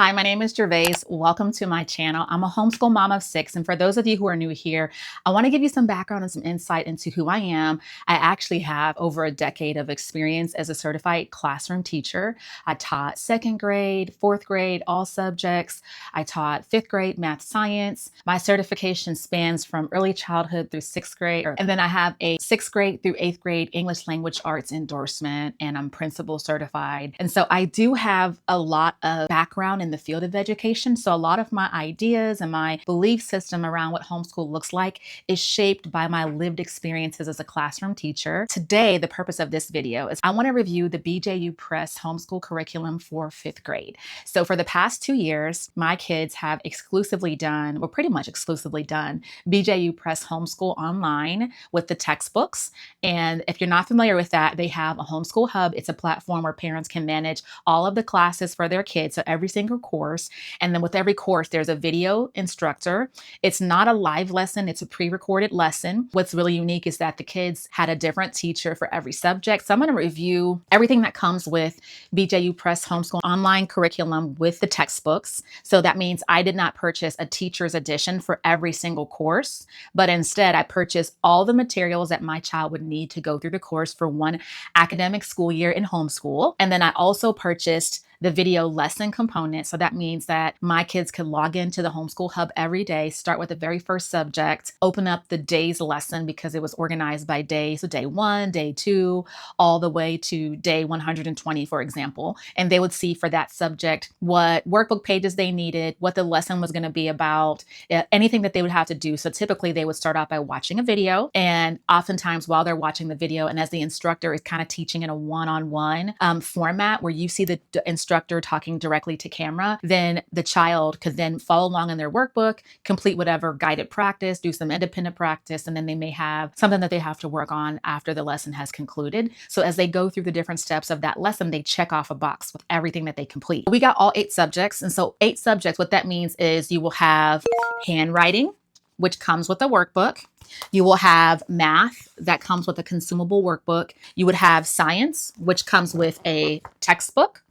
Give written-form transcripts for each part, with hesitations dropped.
Hi, my name is Gervais. Welcome to my channel. I'm a homeschool mom of 6. And for those of you who are new here, I want to give you some background and some insight into who I am. I actually have over a decade of experience as a certified classroom teacher. I taught second grade, fourth grade, all subjects. I taught fifth grade math science. My certification spans from early childhood through sixth grade. And then I have a sixth grade through eighth grade English language arts endorsement, and I'm principal certified. And so I do have a lot of background in the field of education. So a lot of my ideas and my belief system around what homeschool looks like is shaped by my lived experiences as a classroom teacher. Today, the purpose of this video is I want to review the BJU Press homeschool curriculum for fifth grade. So for the past 2 years, my kids have exclusively done, or pretty much exclusively done, BJU Press homeschool online with the textbooks. And if you're not familiar with that, they have a homeschool hub. It's a platform where parents can manage all of the classes for their kids, so every single course. And then with every course, there's a video instructor. It's not a live lesson, it's a pre-recorded lesson. What's really unique is that the kids had a different teacher for every subject. So I'm going to review everything that comes with BJU Press homeschool online curriculum with the textbooks. So that means I did not purchase a teacher's edition for every single course, but instead I purchased all the materials that my child would need to go through the course for one academic school year in homeschool. And then I also purchased the video lesson component. So that means that my kids could log into the homeschool hub every day, start with the very first subject, open up the day's lesson because it was organized by day. So day 1, day 2, all the way to day 120, for example. And they would see for that subject what workbook pages they needed, what the lesson was going to be about, anything that they would have to do. So typically they would start out by watching a video. And oftentimes while they're watching the video, and as the instructor is kind of teaching in a one-on-one format where you see the instructor talking directly to camera, then the child could then follow along in their workbook, complete whatever guided practice, do some independent practice, and then they may have something that they have to work on after the lesson has concluded. So as they go through the different steps of that lesson, they check off a box with everything that they complete. We got all 8 subjects. And so 8 subjects, what that means is you will have handwriting, which comes with a workbook. You will have math that comes with a consumable workbook. You would have science, which comes with a textbook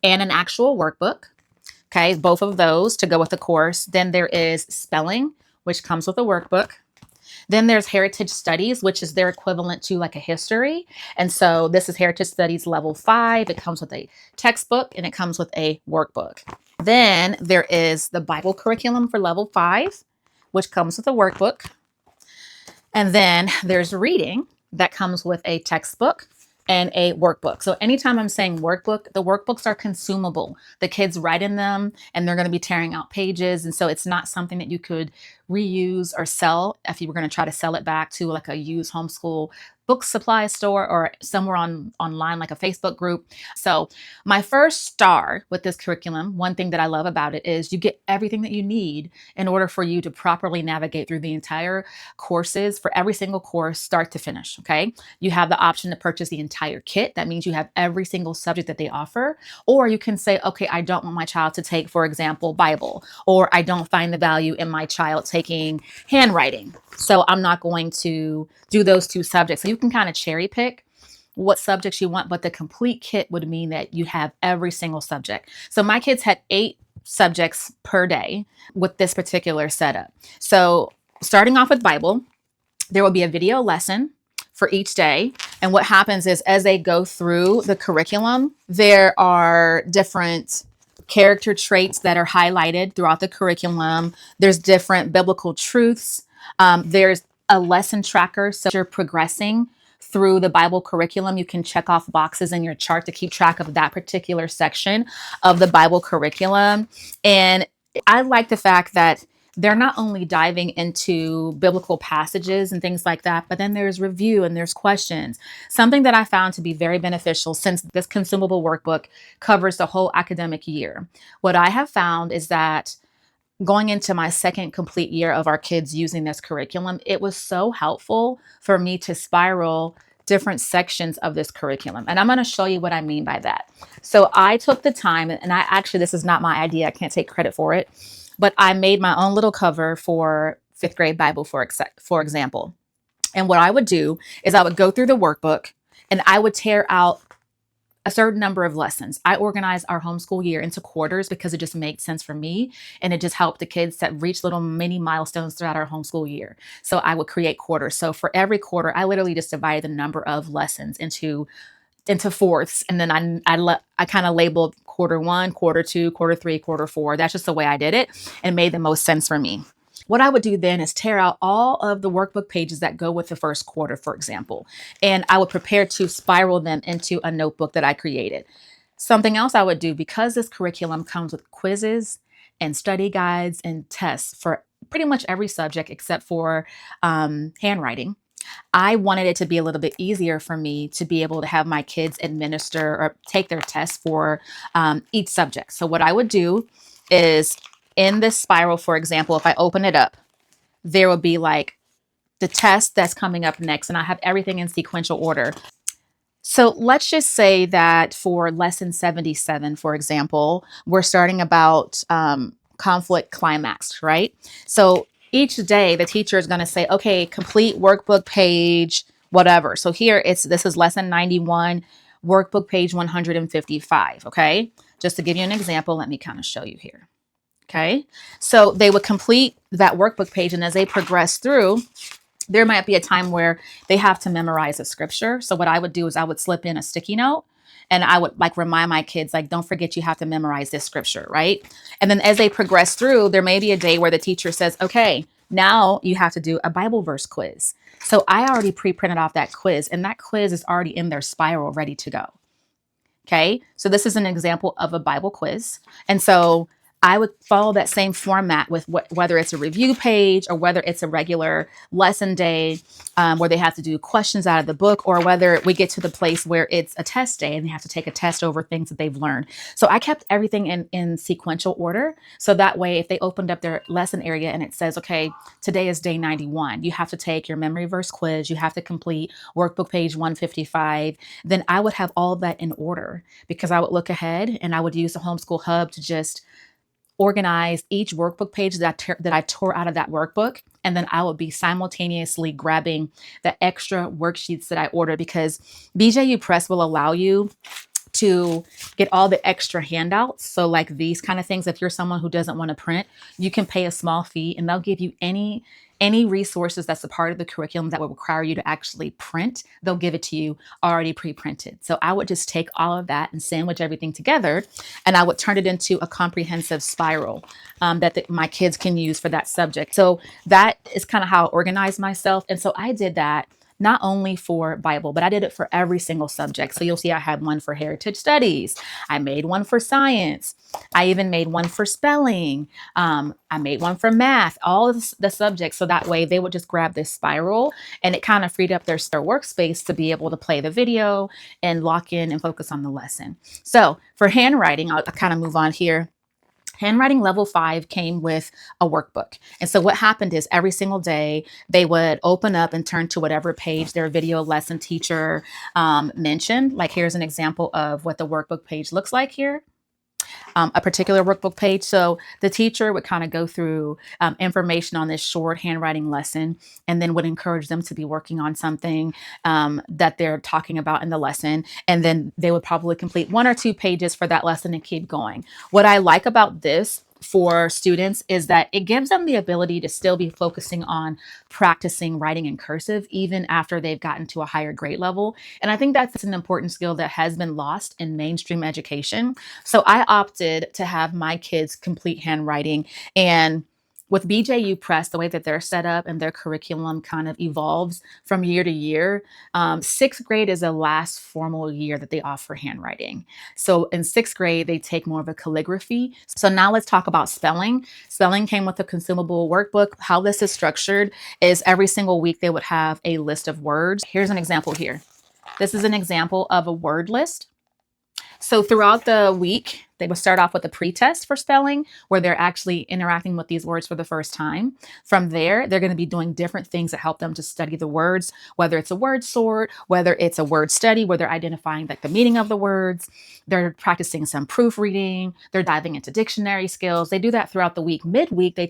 and an actual workbook. Okay, both of those to go with the course. Then there is spelling, which comes with a workbook. Then there's heritage studies, which is their equivalent to like a history. And so this is heritage studies level 5. It comes with a textbook and it comes with a workbook. Then there is the Bible curriculum for level 5, which comes with a workbook. And then there's reading that comes with a textbook and a workbook. So anytime I'm saying workbook, the workbooks are consumable. The kids write in them and they're going to be tearing out pages. And so it's not something that you could reuse or sell if you were going to try to sell it back to like a used homeschool book supply store or somewhere online like a Facebook group. So my first star with this curriculum, one thing that I love about it is you get everything that you need in order for you to properly navigate through the entire courses for every single course, start to finish. Okay. You have the option to purchase the entire kit. That means you have every single subject that they offer. Or you can say, okay, I don't want my child to take, for example, Bible, or I don't find the value in my child taking handwriting. So I'm not going to do those 2 subjects. So you can kind of cherry pick what subjects you want, but the complete kit would mean that you have every single subject. So my kids had 8 subjects per day with this particular setup. So starting off with Bible, there will be a video lesson for each day. And what happens is as they go through the curriculum, there are different character traits that are highlighted throughout the curriculum. There's different biblical truths. There's a lesson tracker. So you're progressing through the Bible curriculum. You can check off boxes in your chart to keep track of that particular section of the Bible curriculum. And I like the fact that they're not only diving into biblical passages and things like that, but then there's review and there's questions. Something that I found to be very beneficial since this consumable workbook covers the whole academic year. What I have found is that going into my second complete year of our kids using this curriculum, it was so helpful for me to spiral different sections of this curriculum. And I'm going to show you what I mean by that. So I took the time, and this is not my idea. I can't take credit for it, but I made my own little cover for fifth grade Bible, for example. And what I would do is I would go through the workbook and I would tear out a certain number of lessons. I organized our homeschool year into quarters because it just made sense for me. And it just helped the kids that reach little mini milestones throughout our homeschool year. So I would create quarters. So for every quarter, I literally just divided the number of lessons into fourths. And then I kind of labeled quarter one, quarter two, quarter three, quarter four. That's just the way I did it and made the most sense for me. What I would do then is tear out all of the workbook pages that go with the first quarter, for example, and I would prepare to spiral them into a notebook that I created. Something else I would do, because this curriculum comes with quizzes and study guides and tests for pretty much every subject except for handwriting. I wanted it to be a little bit easier for me to be able to have my kids administer or take their tests for each subject. So what I would do is, in this spiral, for example, if I open it up, there will be like the test that's coming up next, and I have everything in sequential order. So let's just say that for lesson 77, for example, we're starting about conflict climax, right? So each day the teacher is going to say, okay, complete workbook page, whatever. So here this is lesson 91, workbook page 155. Okay. Just to give you an example, let me kind of show you here. Okay. So they would complete that workbook page. And as they progress through, there might be a time where they have to memorize a scripture. So what I would do is I would slip in a sticky note and I would like remind my kids, like, don't forget you have to memorize this scripture, right? And then as they progress through, there may be a day where the teacher says, okay, now you have to do a Bible verse quiz. So I already pre-printed off that quiz, and that quiz is already in their spiral ready to go. Okay, so this is an example of a Bible quiz. And so I would follow that same format with whether it's a review page or whether it's a regular lesson day where they have to do questions out of the book, or whether we get to the place where it's a test day and they have to take a test over things that they've learned. So I kept everything in sequential order. So that way, if they opened up their lesson area and it says, okay, today is day 91, you have to take your memory verse quiz, you have to complete workbook page 155, then I would have all of that in order, because I would look ahead and I would use the Homeschool Hub to just organize each workbook page that I tore out of that workbook. And then I would be simultaneously grabbing the extra worksheets that I ordered, because BJU Press will allow you to get all the extra handouts. So like these kind of things, if you're someone who doesn't want to print, you can pay a small fee and they'll give you any resources that's a part of the curriculum that would require you to actually print. They'll give it to you already pre-printed. So I would just take all of that and sandwich everything together, and I would turn it into a comprehensive spiral that my kids can use for that subject. So that is kind of how I organized myself. And so I did that not only for Bible, but I did it for every single subject. So you'll see I had one for heritage studies. I made one for science. I even made one for spelling. I made one for math, all of the subjects. So that way they would just grab this spiral, and it kind of freed up their workspace to be able to play the video and lock in and focus on the lesson. So for handwriting, I'll kind of move on here. Handwriting level 5 came with a workbook. And so what happened is every single day they would open up and turn to whatever page their video lesson teacher mentioned. Like here's an example of what the workbook page looks like here. A particular workbook page. So the teacher would kind of go through information on this short handwriting lesson, and then would encourage them to be working on something that they're talking about in the lesson. And then they would probably complete 1 or 2 pages for that lesson and keep going. What I like about this for students is that it gives them the ability to still be focusing on practicing writing in cursive even after they've gotten to a higher grade level. And I think that's an important skill that has been lost in mainstream education. So I opted to have my kids complete handwriting, and with BJU Press, the way that they're set up and their curriculum kind of evolves from year to year. 6th grade is the last formal year that they offer handwriting. So in 6th grade, they take more of a calligraphy. So now let's talk about spelling. Spelling came with a consumable workbook. How this is structured is every single week they would have a list of words. Here's an example here. This is an example of a word list. So throughout the week, they will start off with a pre-test for spelling, where they're actually interacting with these words for the first time. From there, they're going to be doing different things that help them to study the words, whether it's a word sort, whether it's a word study, where they're identifying like the meaning of the words. They're practicing some proofreading. They're diving into dictionary skills. They do that throughout the week. Midweek, they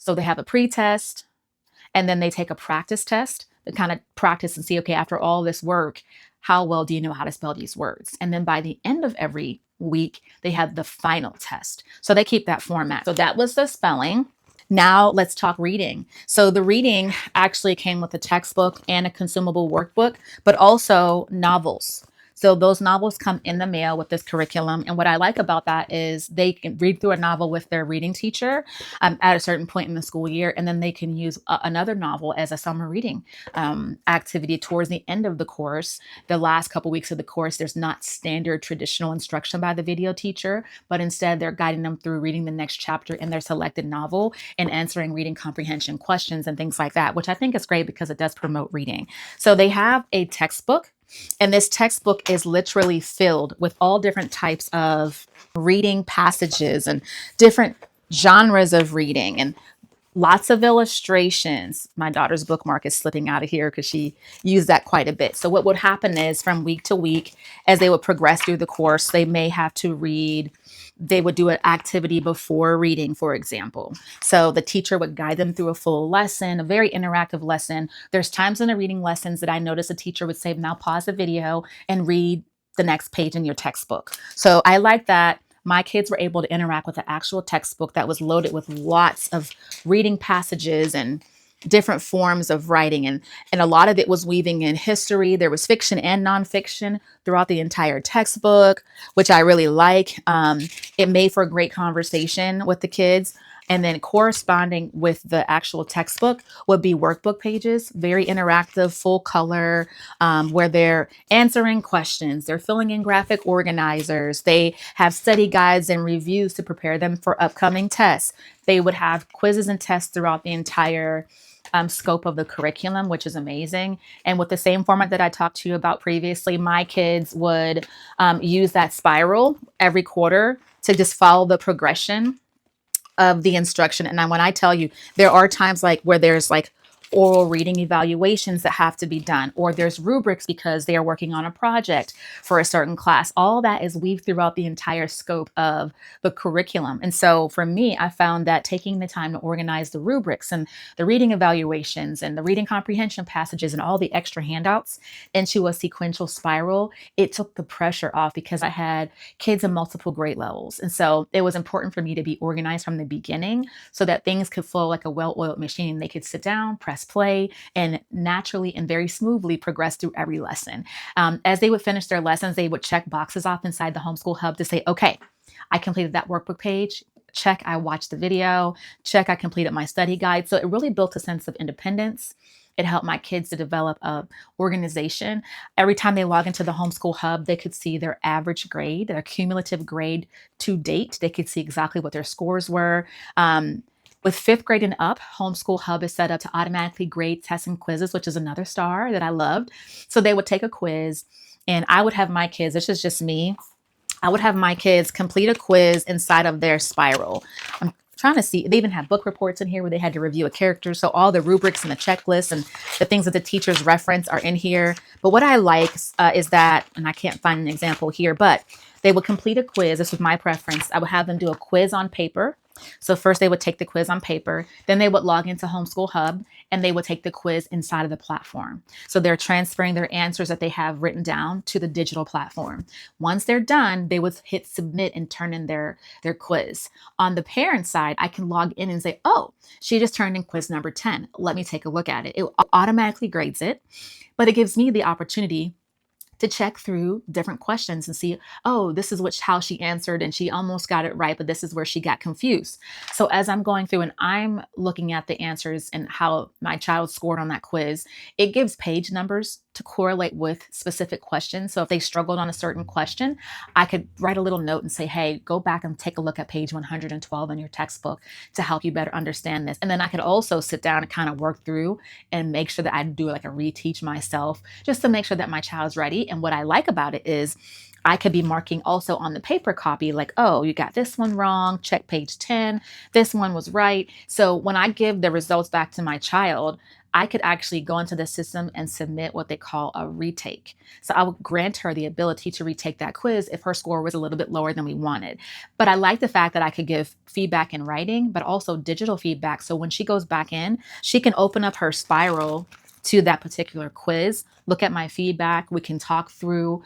have a pre-test, and then they take a practice test to kind of practice and see, okay, after all this work, how well do you know how to spell these words? And then by the end of every week, they had the final test. So they keep that format. So that was the spelling. Now let's talk reading. So the reading actually came with a textbook and a consumable workbook, but also novels. So those novels come in the mail with this curriculum. And what I like about that is they can read through a novel with their reading teacher at a certain point in the school year, and then they can use another novel as a summer reading activity towards the end of the course. The last couple weeks of the course, there's not standard traditional instruction by the video teacher, but instead they're guiding them through reading the next chapter in their selected novel and answering reading comprehension questions and things like that, which I think is great because it does promote reading. So they have a textbook, and this textbook is literally filled with all different types of reading passages and different genres of reading and lots of illustrations. My daughter's bookmark is slipping out of here because she used that quite a bit. So what would happen is from week to week, as they would progress through the course, they may have to read. They would do an activity before reading, for example. So the teacher would guide them through a full lesson, a very interactive lesson. There's times in the reading lessons that I noticed a teacher would say, now pause the video and read the next page in your textbook. So I like that. My kids were able to interact with the actual textbook that was loaded with lots of reading passages and different forms of writing. And a lot of it was weaving in history. There was fiction and nonfiction throughout the entire textbook, which I really like. It made for a great conversation with the kids. And then corresponding with the actual textbook would be workbook pages, very interactive, full color, where they're answering questions. They're filling in graphic organizers. They have study guides and reviews to prepare them for upcoming tests. They would have quizzes and tests throughout the entire scope of the curriculum, which is amazing. And with the same format that I talked to you about previously, my kids would use that spiral every quarter to just follow the progression of the instruction. And when I tell you, there are times like where there's like oral reading evaluations that have to be done, or there's rubrics because they are working on a project for a certain class. All that is weaved throughout the entire scope of the curriculum. And so for me, I found that taking the time to organize the rubrics and the reading evaluations and the reading comprehension passages and all the extra handouts into a sequential spiral, it took the pressure off because I had kids in multiple grade levels. And so it was important for me to be organized from the beginning so that things could flow like a well-oiled machine. They could sit down, press play, and naturally and very smoothly progress through every lesson. As they would finish their lessons, they would check boxes off inside the Homeschool Hub to say, okay, I completed that workbook page. Check, I watched the video. Check, I completed my study guide. So it really built a sense of independence. It helped my kids to develop a organization. Every time they log into the Homeschool Hub, they could see their average grade, their cumulative grade to date. They could see exactly what their scores were. With fifth grade and up, Homeschool Hub is set up to automatically grade tests and quizzes, which is another star that I loved. So they would take a quiz, and I would have my kids, this is just me, I would have my kids complete a quiz inside of their spiral. I'm trying to see, they even have book reports in here where they had to review a character. So all the rubrics and the checklists and the things that the teachers reference are in here. But what I like is that, and I can't find an example here, but they would complete a quiz. This was my preference. I would have them do a quiz on paper. So first they would take the quiz on paper, then they would log into Homeschool Hub and they would take the quiz inside of the platform. So they're transferring their answers that they have written down to the digital platform. Once they're done, they would hit submit and turn in their quiz. On the parent side, I can log in and say, oh, she just turned in quiz number 10. Let me take a look at it. It automatically grades it, but it gives me the opportunity to check through different questions and see, oh, this is how she answered and she almost got it right, but this is where she got confused. So as I'm going through and I'm looking at the answers and how my child scored on that quiz, it gives page numbers to correlate with specific questions. So if they struggled on a certain question, I could write a little note and say, hey, go back and take a look at page 112 in your textbook to help you better understand this. And then I could also sit down and kind of work through and make sure that I do like a reteach myself just to make sure that my child's ready. And what I like about it is I could be marking also on the paper copy, like, oh, you got this one wrong, check page 10, this one was right. So when I give the results back to my child, I could actually go into the system and submit what they call a retake. So I would grant her the ability to retake that quiz if her score was a little bit lower than we wanted. But I like the fact that I could give feedback in writing, but also digital feedback. So when she goes back in, she can open up her spiral to that particular quiz, look at my feedback. We can talk through.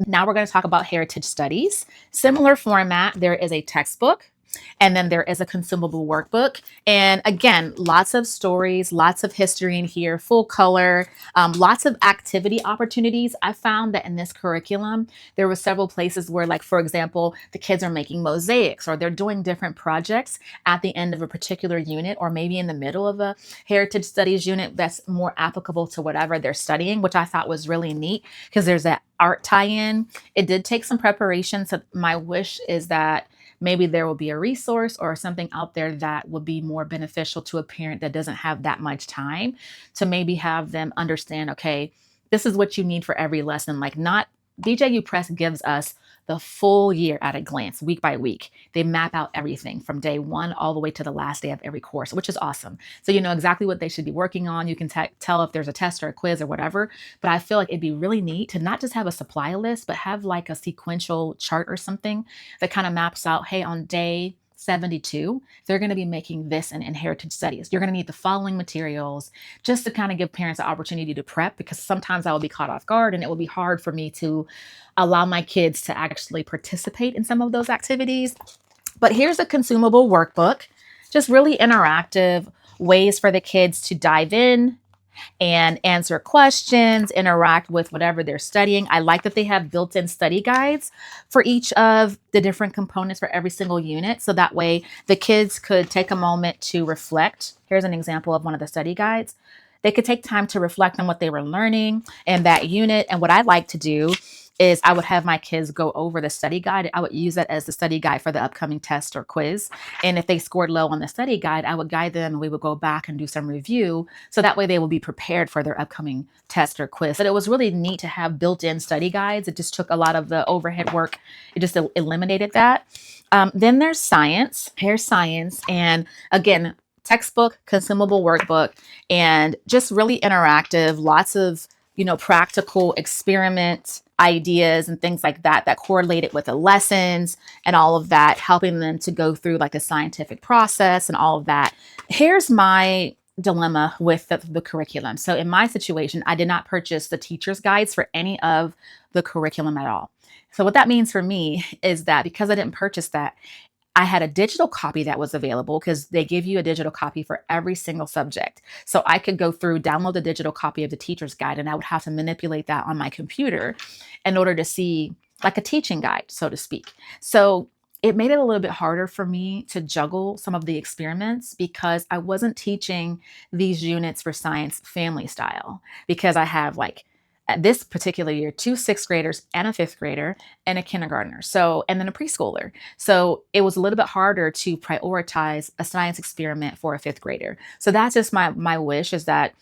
Now we're going to talk about heritage studies. Similar format, there is a textbook. And then there is a consumable workbook. And again, lots of stories, lots of history in here, full color, lots of activity opportunities. I found that in this curriculum, there were several places where, like, for example, the kids are making mosaics or they're doing different projects at the end of a particular unit, or maybe in the middle of a heritage studies unit that's more applicable to whatever they're studying, which I thought was really neat because there's that art tie-in. It did take some preparation. So my wish is that maybe there will be a resource or something out there that would be more beneficial to a parent that doesn't have that much time, to maybe have them understand, okay, this is what you need for every lesson. Like, not BJU Press gives us the full year at a glance, week by week. They map out everything from day one all the way to the last day of every course, which is awesome. So you know exactly what they should be working on. You can tell if there's a test or a quiz or whatever. But I feel like it'd be really neat to not just have a supply list, but have like a sequential chart or something that kind of maps out, hey, on day 72, they're going to be making this in heritage studies. You're going to need the following materials, just to kind of give parents the opportunity to prep, because sometimes I will be caught off guard and it will be hard for me to allow my kids to actually participate in some of those activities. But here's a consumable workbook, just really interactive ways for the kids to dive in and answer questions, interact with whatever they're studying. I like that they have built-in study guides for each of the different components for every single unit. So that way the kids could take a moment to reflect. Here's an example of one of the study guides. They could take time to reflect on what they were learning in that unit. And what I like to do is I would have my kids go over the study guide. I would use that as the study guide for the upcoming test or quiz. And if they scored low on the study guide, I would guide them and we would go back and do some review. So that way they will be prepared for their upcoming test or quiz. And it was really neat to have built-in study guides. It just took a lot of the overhead work. It just eliminated that. Then there's science. Here's science. And again, textbook, consumable workbook, and just really interactive, lots of, practical experiment ideas and things like that that correlated with the lessons and all of that, helping them to go through like a scientific process and all of that. Here's my dilemma with the curriculum. So in my situation, I did not purchase the teacher's guides for any of the curriculum at all. So what that means for me is that because I didn't purchase that, I had a digital copy that was available, because they give you a digital copy for every single subject. So I could go through, download the digital copy of the teacher's guide, and I would have to manipulate that on my computer in order to see like a teaching guide, so to speak. So it made it a little bit harder for me to juggle some of the experiments, because I wasn't teaching these units for science family style, because I have, like, at this particular year, 2 sixth graders and a fifth grader and a kindergartner. So, and then a preschooler. So it was a little bit harder to prioritize a science experiment for a fifth grader. So that's just my wish, is that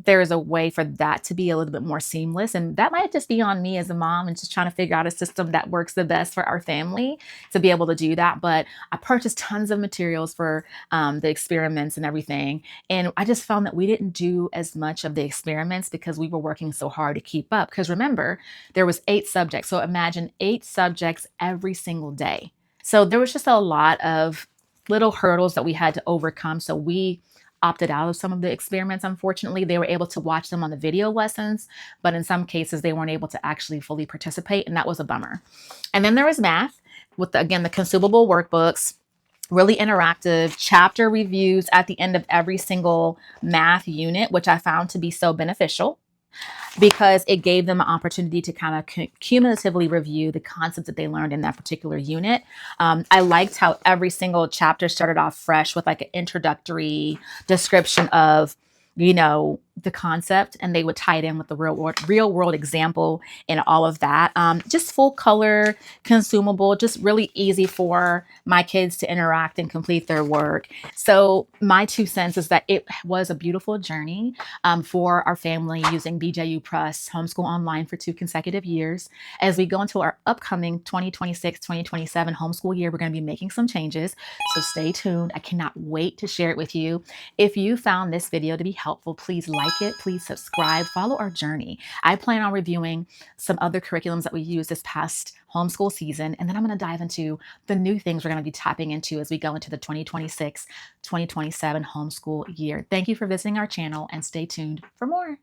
there is a way for that to be a little bit more seamless. And that might just be on me as a mom and just trying to figure out a system that works the best for our family to be able to do that. But I purchased tons of materials for the experiments and everything. And I just found that we didn't do as much of the experiments because we were working so hard to keep up. Because remember, there was 8 subjects. So imagine 8 subjects every single day. So there was just a lot of little hurdles that we had to overcome. So we opted out of some of the experiments. Unfortunately, they were able to watch them on the video lessons, but in some cases they weren't able to actually fully participate, and that was a bummer. And then there was math with, again, the consumable workbooks, really interactive chapter reviews at the end of every single math unit, which I found to be so beneficial, because it gave them an opportunity to kind of cumulatively review the concepts that they learned in that particular unit. I liked how every single chapter started off fresh with like an introductory description of, the concept, and they would tie it in with the real world example and all of that. Just full color, consumable, just really easy for my kids to interact and complete their work. So my 2 cents is that it was a beautiful journey for our family using BJU Press Homeschool Online for 2 consecutive years. As we go into our upcoming 2026-2027 homeschool year, we're going to be making some changes. So stay tuned. I cannot wait to share it with you. If you found this video to be helpful, please like it, please subscribe, follow our journey. I plan on reviewing some other curriculums that we used this past homeschool season, and then I'm going to dive into the new things we're going to be tapping into as we go into the 2026-2027 homeschool year. Thank you for visiting our channel, and stay tuned for more.